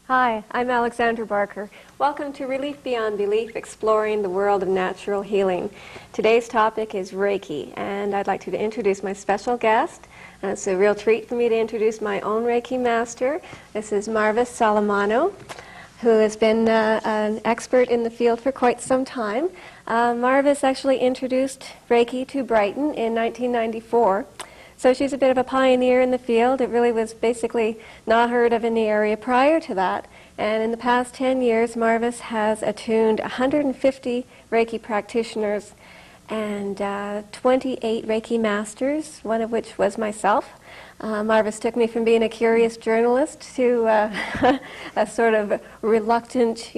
Hi, I'm Alexandra Barker. Welcome to Relief Beyond Belief, exploring the world of natural healing. Today's topic is Reiki, and I'd like to introduce my special guest. It's a real treat for me to introduce my own Reiki master. This is Marvis Salamano, who has been an expert in the field for quite some time. Marvis actually introduced Reiki to Brighton in 1994. So she's a bit of a pioneer in the field. It really was basically not heard of in the area prior to that. And in the past 10 years, Marvis has attuned 150 Reiki practitioners and 28 Reiki masters, one of which was myself. Marvis took me from being a curious journalist to a sort of reluctant,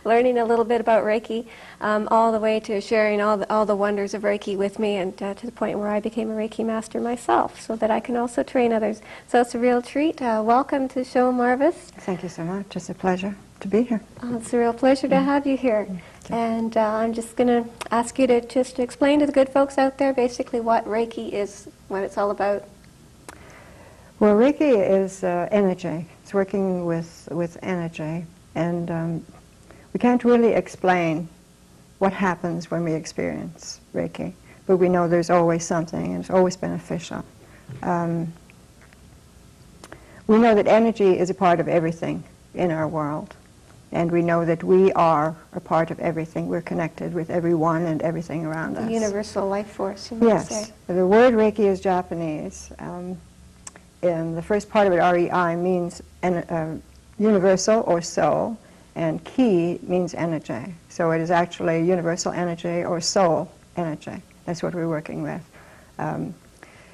learning a little bit about Reiki, all the way to sharing all the wonders of Reiki with me, and to the point where I became a Reiki master myself, so that I can also train others. So it's a real treat. Welcome to the show, Marvis. Thank you so much. It's a pleasure to be here. It's a real pleasure to have you here. And I'm just going to ask you to just explain to the good folks out there basically what Reiki is, what it's all about. Well, Reiki is energy. It's working with energy. And we can't really explain what happens when we experience Reiki, but we know there's always something, and it's always beneficial. We know that energy is a part of everything in our world, and we know that we are a part of everything. We're connected with everyone and everything around us. The universal life force, you might say. Yes. The word Reiki is Japanese. And the first part of it, REI, means universal or soul, and ki means energy. So it is actually universal energy or soul energy. That's what we're working with.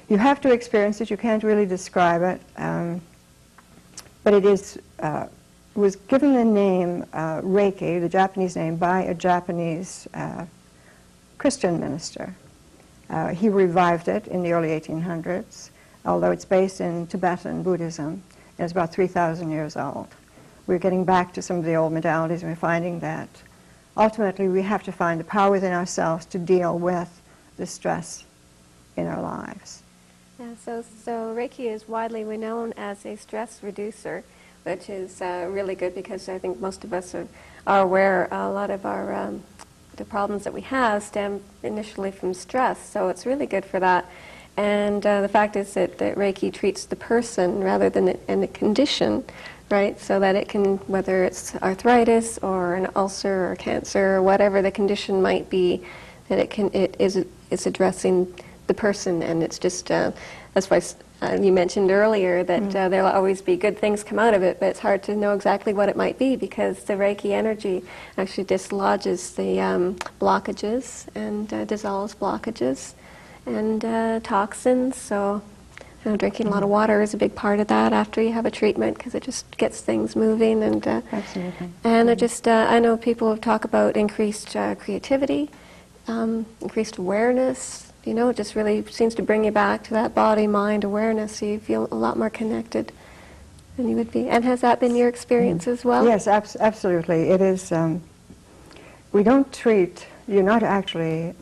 You have to experience it. You can't really describe it. But it was given the name Reiki, the Japanese name, by a Japanese Christian minister. He revived it in the early 1800s. Although it's based in Tibetan Buddhism, and it's about 3,000 years old. We're getting back to some of the old modalities, and we're finding that ultimately we have to find the power within ourselves to deal with the stress in our lives. Yeah, so Reiki is widely renowned as a stress reducer, which is really good because I think most of us are aware a lot of our the problems that we have stem initially from stress, so it's really good for that. And the fact is that Reiki treats the person rather than the condition, right? So that it can, whether it's arthritis or an ulcer or cancer or whatever the condition might be, that it is addressing the person. And it's just, that's why you mentioned earlier that there'll always be good things come out of it, but it's hard to know exactly what it might be because the Reiki energy actually dislodges the blockages and dissolves blockages and toxins. So drinking a lot of water is a big part of that after you have a treatment because it just gets things moving. And Absolutely. And I know people talk about increased creativity, increased awareness. It just really seems to bring you back to that body-mind awareness, so you feel a lot more connected than you would be. And has that been your experience as well? Yes, absolutely. It is. We don't treat. You're not actually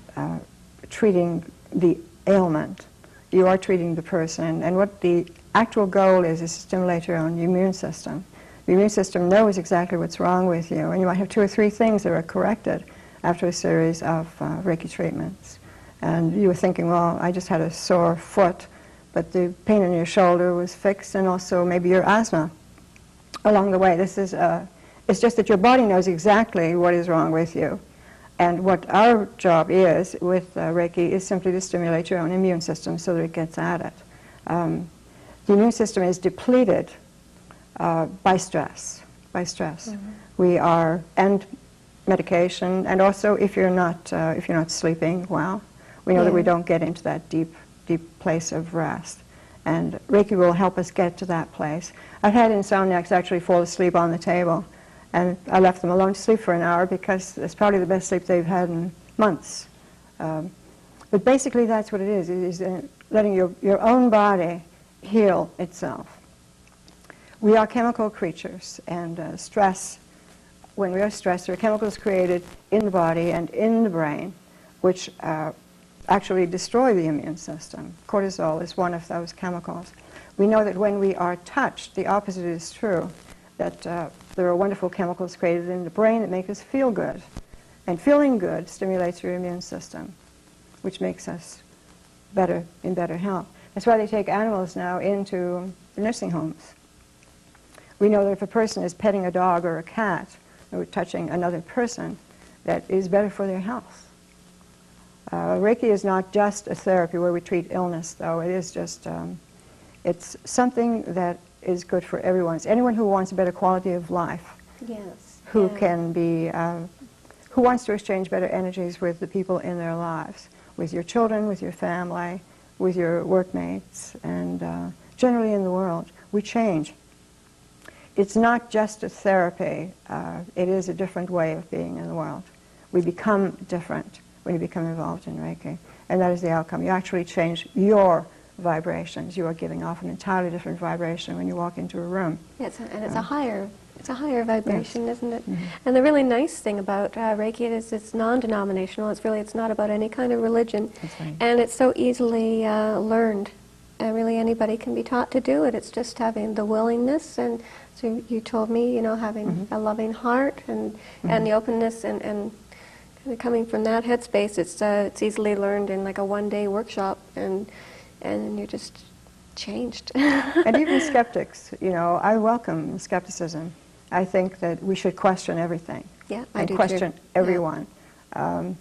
treating the ailment. You are treating the person, and what the actual goal is to stimulate your own immune system. The immune system knows exactly what's wrong with you, and you might have 2 or 3 things that are corrected after a series of Reiki treatments. And you were thinking, well, I just had a sore foot, but the pain in your shoulder was fixed, and also maybe your asthma along the way. This is it's just that your body knows exactly what is wrong with you. And what our job is with Reiki is simply to stimulate your own immune system so that it gets at it. The immune system is depleted by stress. And medication, and also if you're not sleeping well, we know that we don't get into that deep place of rest. And Reiki will help us get to that place. I've had insomniacs actually fall asleep on the table. And I left them alone to sleep for an hour because it's probably the best sleep they've had in months. But basically that's what it is letting your own body heal itself. We are chemical creatures, and stress, when we are stressed, there are chemicals created in the body and in the brain which actually destroy the immune system. Cortisol is one of those chemicals. We know that when we are touched, the opposite is true. that there are wonderful chemicals created in the brain that make us feel good. And feeling good stimulates your immune system, which makes us in better health. That's why they take animals now into nursing homes. We know that if a person is petting a dog or a cat or touching another person, that is better for their health. Reiki is not just a therapy where we treat illness, though. It is just, it's something that is good for everyone. It's anyone who wants a better quality of life, Yes. who yeah. can be, who wants to exchange better energies with the people in their lives, with your children, with your family, with your workmates, and generally in the world. We change. It's not just a therapy. It is a different way of being in the world. We become different when you become involved in Reiki, and that is the outcome. You actually change your vibrations. You are giving off an entirely different vibration when you walk into a room. Yes, and it's a higher vibration, yes. isn't it? Mm-hmm. And the really nice thing about Reiki is it's non-denominational. It's not about any kind of religion. That's right. And it's so easily learned. Really anybody can be taught to do it. It's just having the willingness, and so you told me, having a loving heart and the openness and kind of coming from that headspace. It's easily learned in like a one-day workshop, and you're just changed. And even skeptics, I welcome skepticism. I think that we should question everything. Yeah, I and do question too. everyone. And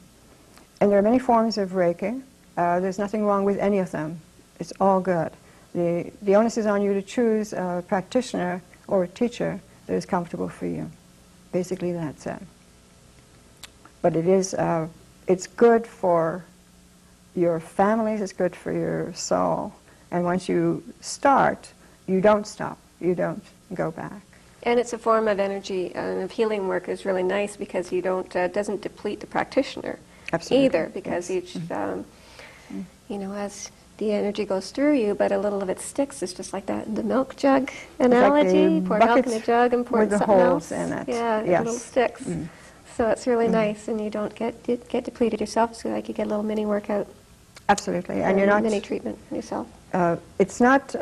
there are many forms of Reiki. There's nothing wrong with any of them. It's all good. The onus is on you to choose a practitioner or a teacher that is comfortable for you. Basically, that's it. But it's good for your families. It's good for your soul. And once you start, you don't stop. You don't go back. And it's a form of energy and of healing work is really nice because you don't doesn't deplete the practitioner Absolutely. either, because each as the energy goes through you, but a little of it sticks. It's just like that the milk jug analogy. Like pour milk in a jug and pour with the something holes else. in it. Yeah, Yes. little sticks. So it's really nice, and you don't get depleted yourself. It's like you get a little mini workout. Absolutely. And you're not mini treatment yourself. It's not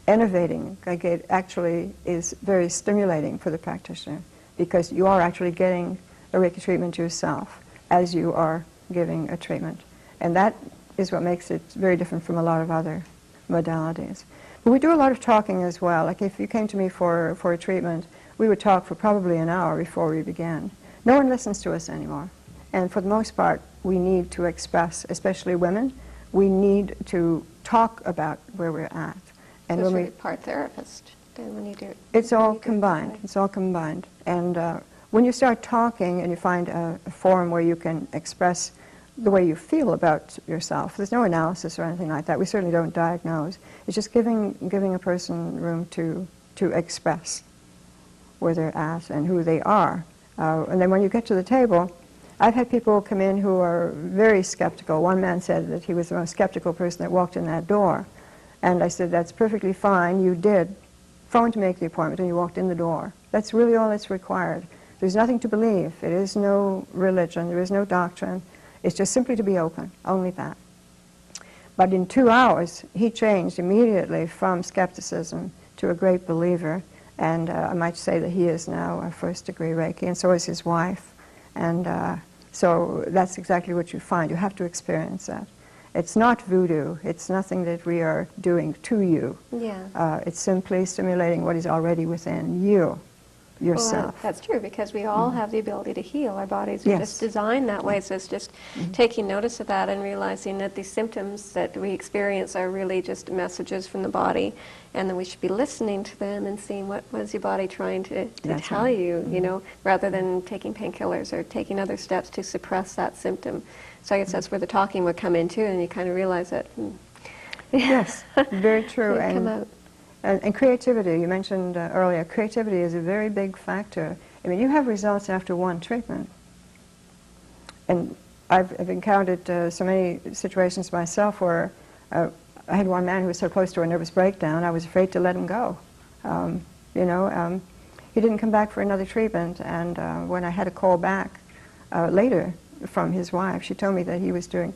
enervating. Like it actually is very stimulating for the practitioner, because you are actually getting a Reiki treatment yourself as you are giving a treatment. And that is what makes it very different from a lot of other modalities. But we do a lot of talking as well. Like if you came to me for a treatment, we would talk for probably an hour before we began. No one listens to us anymore. And for the most part, we need to express, especially women, we need to talk about where we're at. And So when it's really part therapist then when you do it. it's all combined. It's all combined. And when you start talking and you find a forum where you can express the way you feel about yourself, there's no analysis or anything like that. We certainly don't diagnose. It's just giving a person room to express where they're at and who they are. And then when you get to the table, I've had people come in who are very skeptical. One man said that he was the most skeptical person that walked in that door. And I said, that's perfectly fine. You did phone to make the appointment and you walked in the door. That's really all that's required. There's nothing to believe. It is no religion. There is no doctrine. It's just simply to be open, only that. But in 2 hours, he changed immediately from skepticism to a great believer. And I might say that he is now a first-degree Reiki, and so is his wife. And so that's exactly what you find. You have to experience that. It's not voodoo. It's nothing that we are doing to you. Yeah. It's simply stimulating what is already within you, yourself. Well, that's true, because we all have the ability to heal. Our bodies are Yes. just designed that way. So it's just taking notice of that and realizing that these symptoms that we experience are really just messages from the body, and then we should be listening to them and seeing what was your body trying to That's tell right. you, rather than taking painkillers or taking other steps to suppress that symptom. So I guess that's where the talking would come in too, and you kind of realize that. Yes, very true. They come out. And creativity, you mentioned earlier, creativity is a very big factor. I mean, you have results after one treatment. And I've encountered so many situations myself where I had one man who was so close to a nervous breakdown, I was afraid to let him go. He didn't come back for another treatment, and when I had a call back later from his wife, she told me that he was doing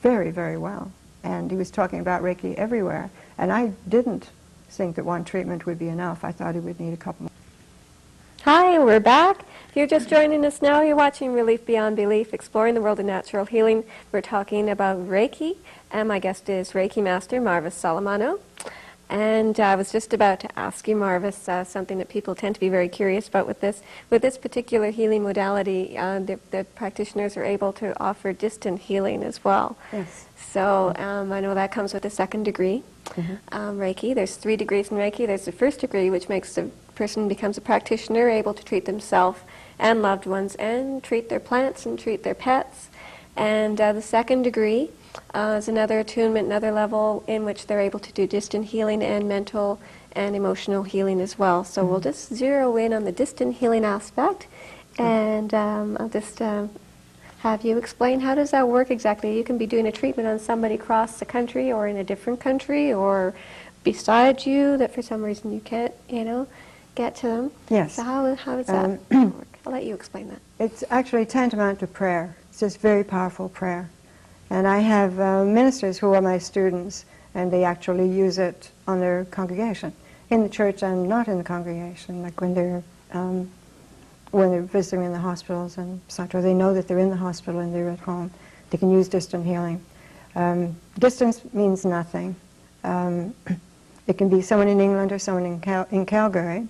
very, very well. And he was talking about Reiki everywhere. And I didn't think that one treatment would be enough. I thought he would need a couple more. Hi, we're back. If you're just joining us now, you're watching Relief Beyond Belief, Exploring the World of Natural Healing. We're talking about Reiki, and my guest is Reiki Master Marvis Salamano. And I was just about to ask you, Marvis, something that people tend to be very curious about with this. With this particular healing modality, the practitioners are able to offer distant healing as well. Yes. So I know that comes with a second degree. Reiki. There's 3 degrees in Reiki. There's the first degree, which makes the person becomes a practitioner, able to treat themselves and loved ones, and treat their plants and treat their pets. And the second degree is another attunement, another level in which they're able to do distant healing and mental and emotional healing as well. So we'll just zero in on the distant healing aspect, and I'll just have you explain how does that work exactly. You can be doing a treatment on somebody across the country or in a different country or beside you that for some reason you can't, get to them. Yes. So how does that work? I'll let you explain that. It's actually tantamount to prayer. It's just very powerful prayer. And I have ministers who are my students, and they actually use it on their congregation, in the church and not in the congregation, like when they're visiting in the hospitals and such, or they know that they're in the hospital and they're at home. They can use distant healing. Distance means nothing. It can be someone in England or someone in Calgary.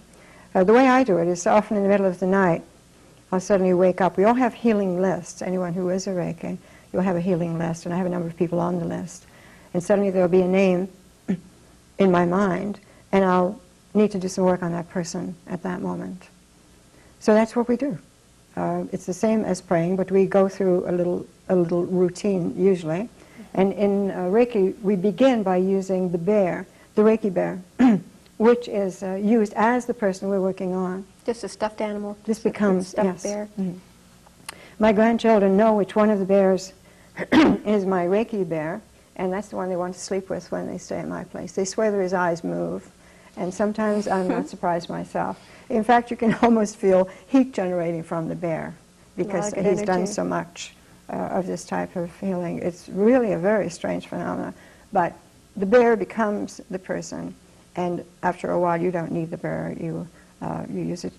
The way I do it is often in the middle of the night, I'll suddenly wake up. We all have healing lists. Anyone who is a Reiki, you'll have a healing list, and I have a number of people on the list. And suddenly there'll be a name in my mind, and I'll need to do some work on that person at that moment. So that's what we do. It's the same as praying, but we go through a little routine usually. And in Reiki, we begin by using the bear, the Reiki bear, which is used as the person we're working on. Just a stuffed animal. This becomes, stuffed yes. bear. My grandchildren know which one of the bears is my Reiki bear, and that's the one they want to sleep with when they stay at my place. They swear that his eyes move, and sometimes I'm not surprised myself. In fact, you can almost feel heat generating from the bear because he's done so much of this type of healing. It's really a very strange phenomenon, but the bear becomes the person, and after a while you don't need the bear. You use it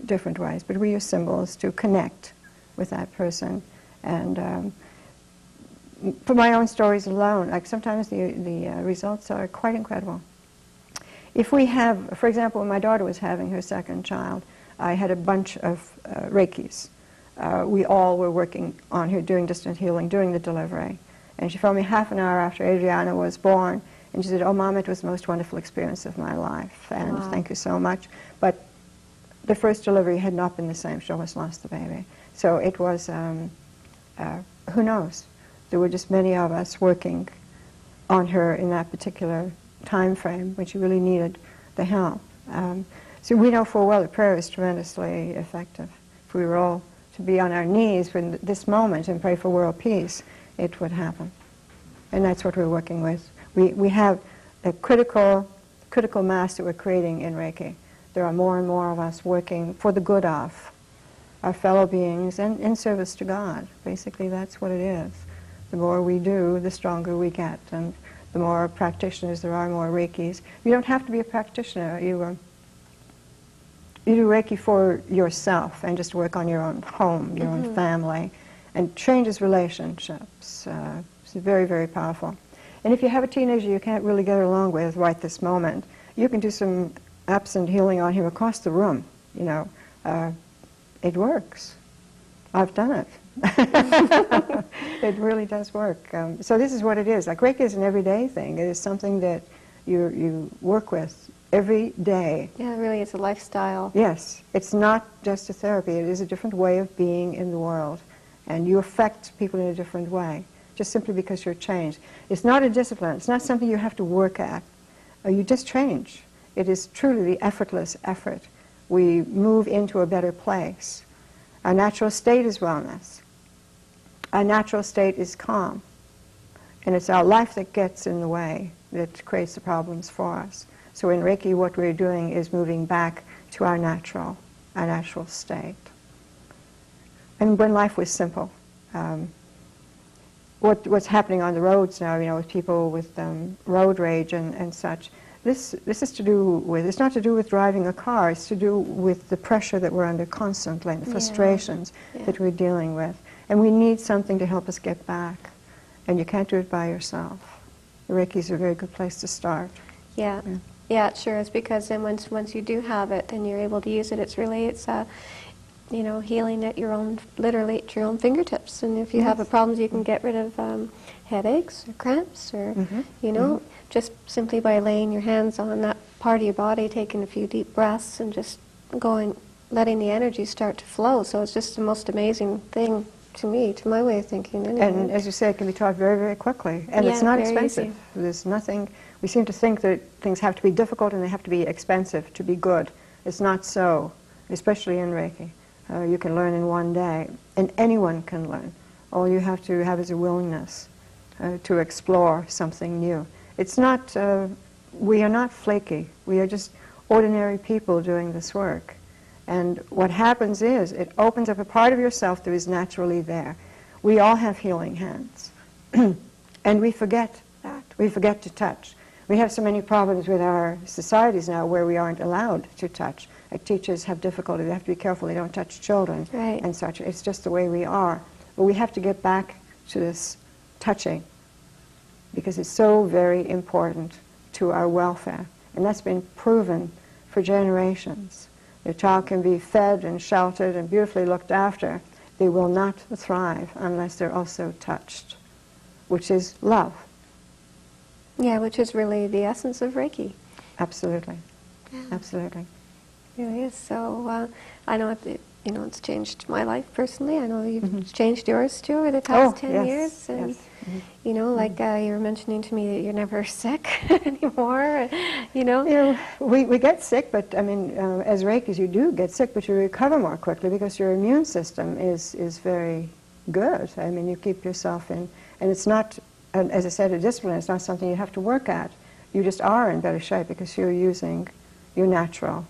different ways, but we use symbols to connect with that person. And for my own stories alone, like sometimes the results are quite incredible. If we have, for example, when my daughter was having her second child, I had a bunch of Reikis. We all were working on her doing distant healing during the delivery. And she phoned me half an hour after Adriana was born, and she said, "Oh, Mom, it was the most wonderful experience of my life, and thank you so much." But the first delivery had not been the same. She almost lost the baby. So it was, who knows? There were just many of us working on her in that particular time frame when she really needed the help. So we know full well that prayer is tremendously effective. If we were all to be on our knees in this moment and pray for world peace, it would happen. And that's what we're working with. We have a critical mass that we're creating in Reiki. There are more and more of us working for the good of our fellow beings and in service to God. Basically, that's what it is. The more we do, the stronger we get. And the more practitioners there are, more Reikis. You don't have to be a practitioner. You do Reiki for yourself and just work on your own home, your own family, and changes relationships. It's very, very powerful. And if you have a teenager you can't really get along with right this moment, you can do some absent healing on him across the room. It works. I've done it. It really does work. So this is what it is. Like Reiki is an everyday thing. It is something that you work with every day. Yeah, really, it's a lifestyle. Yes. It's not just a therapy. It is a different way of being in the world. And you affect people in a different way, just simply because you're changed. It's not a discipline. It's not something you have to work at. You just change. It is truly the effortless effort. We move into a better place. Our natural state is wellness. Our natural state is calm. And it's our life that gets in the way, that creates the problems for us. So in Reiki, what we're doing is moving back to our natural state. And when life was simple, what's happening on the roads now, with people with road rage and such, this is to do with, it's not to do with driving a car, it's to do with the pressure that we're under constantly, the frustrations that we're dealing with. And we need something to help us get back. And you can't do it by yourself. The Reiki is a very good place to start. Yeah. Yeah, it sure is, because then once you do have it and you're able to use it, it's you know, healing at your own, literally at your own fingertips. And if you have a problem, you can get rid of headaches or cramps or, you know, just simply by laying your hands on that part of your body, taking a few deep breaths and just going, letting the energy start to flow. So it's just the most amazing thing to me, to my way of thinking. Anyway. And as you say, it can be taught very, very quickly. And it's not expensive. Easy. There's nothing, we seem to think that things have to be difficult and they have to be expensive to be good. It's not so, especially in Reiki. You can learn in one day, and anyone can learn. All you have to have is a willingness to explore something new. It's not, we are not flaky. We are just ordinary people doing this work. And what happens is, it opens up a part of yourself that is naturally there. We all have healing hands. And we forget that. We forget to touch. We have so many problems with our societies now where we aren't allowed to touch. Like teachers have difficulty. They have to be careful they don't touch children and such. It's just the way we are. But we have to get back to this touching because it's so very important to our welfare. And that's been proven for generations. Your child can be fed and sheltered and beautifully looked after. They will not thrive unless they're also touched, which is love. Yeah, which is really the essence of Reiki. Absolutely. Absolutely. It really is. So I know it's changed my life personally. I know you've changed yours too over the past 10 years. And you know, like you were mentioning to me that you're never sick anymore. You know, we get sick, but I mean, as Reikis, you do get sick, but you recover more quickly because your immune system is very good. I mean, you keep yourself in, and it's not, as I said, a discipline. It's not something you have to work at. You just are in better shape because you're using your natural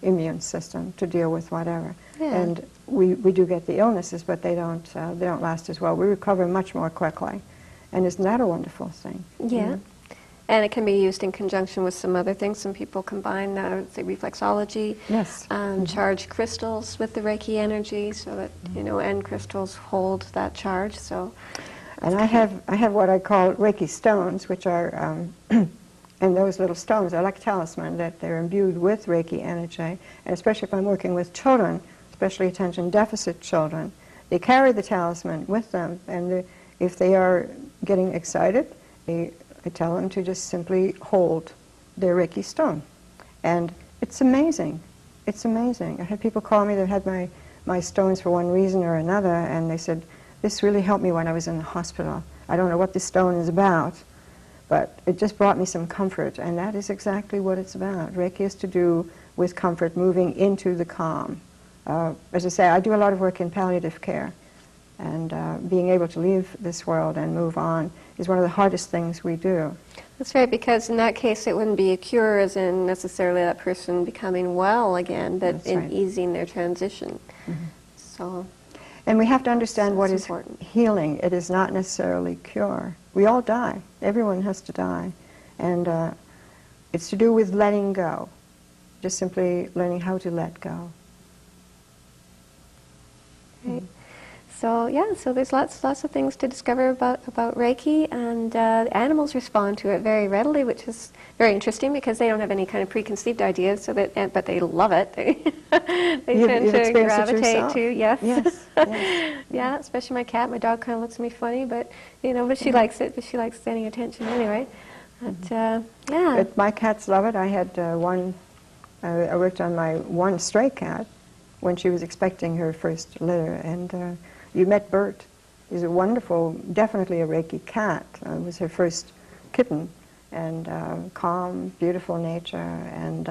immune system to deal with whatever. And we do get the illnesses, but they don't last as well. We recover much more quickly. And isn't that a wonderful thing? Yeah. And it can be used in conjunction with some other things. Some people combine, say, reflexology, charge crystals with the Reiki energy so that, you know, and crystals hold that charge. So, and I have what I call Reiki stones, which are and those little stones are like talisman, that they're imbued with Reiki energy, and especially if I'm working with children, especially attention deficit children, they carry the talisman with them, and if they are getting excited, I tell them to just simply hold their Reiki stone. And it's amazing. It's amazing. I had people call me that had my stones for one reason or another, and they said, this really helped me when I was in the hospital. I don't know what this stone is about, but it just brought me some comfort, and that is exactly what it's about. Reiki is to do with comfort, moving into the calm. As I say, I do a lot of work in palliative care, and being able to leave this world and move on is one of the hardest things we do. That's right, because in that case it wouldn't be a cure as in necessarily that person becoming well again, but in easing their transition. So, and we have to understand what is healing. It is not necessarily cure. We all die. Everyone has to die. And it's to do with letting go, just simply learning how to let go. Right. So yeah, so there's lots of things to discover about Reiki, and animals respond to it very readily, which is very interesting because they don't have any kind of preconceived ideas. So that, but they love it. They tend to gravitate to yes. Yeah, especially my cat. My dog kind of looks at me funny, but you know, but she likes it. But she likes getting attention anyway. But yeah. But my cats love it. I had one. I worked on my one stray cat when she was expecting her first litter, and you met Bert. He's a wonderful, definitely a Reiki cat. It was her first kitten, and calm, beautiful nature, and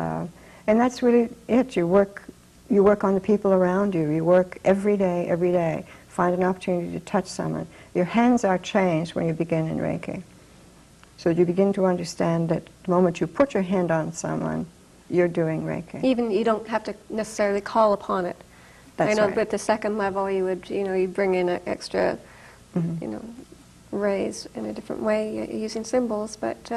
that's really it. You work on the people around you. You work every day. Find an opportunity to touch someone. Your hands are changed when you begin in Reiki. So you begin to understand that the moment you put your hand on someone, you're doing Reiki. Even you don't have to necessarily call upon it. That's I know right. with the second level, you would, you bring in an extra, rays in a different way using symbols. But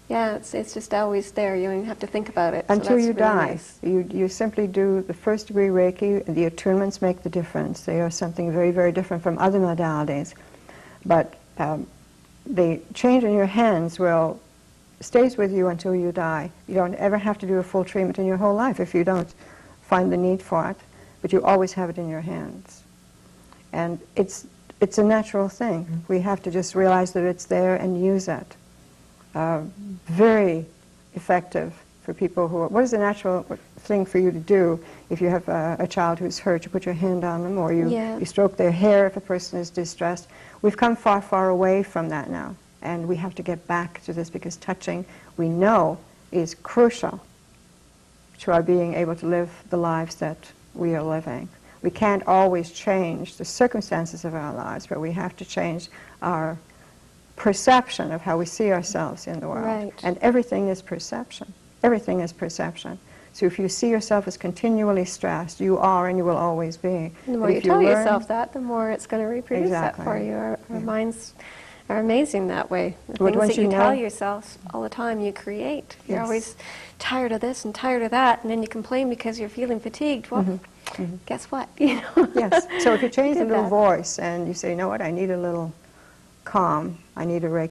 Yeah, it's just always there. You don't even have to think about it. So Until that's you really die. nice. You simply do the first degree Reiki, and the attunements make the difference. They are something very, very different from other modalities. But the change in your hands stays with you until you die. You don't ever have to do a full treatment in your whole life if you don't find the need for it, but you always have it in your hands. And it's a natural thing. We have to just realize that it's there and use it. Very effective for people who are, what is the natural thing for you to do if you have a child who's hurt? You put your hand on them, or you stroke their hair if a person is distressed. We've come far, far away from that now, and we have to get back to this, because touching, we know, is crucial to our being able to live the lives that we are living. We can't always change the circumstances of our lives, but we have to change our perception of how we see ourselves in the world. Right. And everything is perception. Everything is perception. So if you see yourself as continually stressed, you are and you will always be. The more you tell yourself that, the more it's going to reproduce that for you. Our minds are amazing that way. The things that you tell yourself all the time, you create. You're always tired of this and tired of that, and then you complain because you're feeling fatigued. Well, guess what? You know? Yes. So if you change the little voice and you say, you know what, I need a little calm, I need a Reiki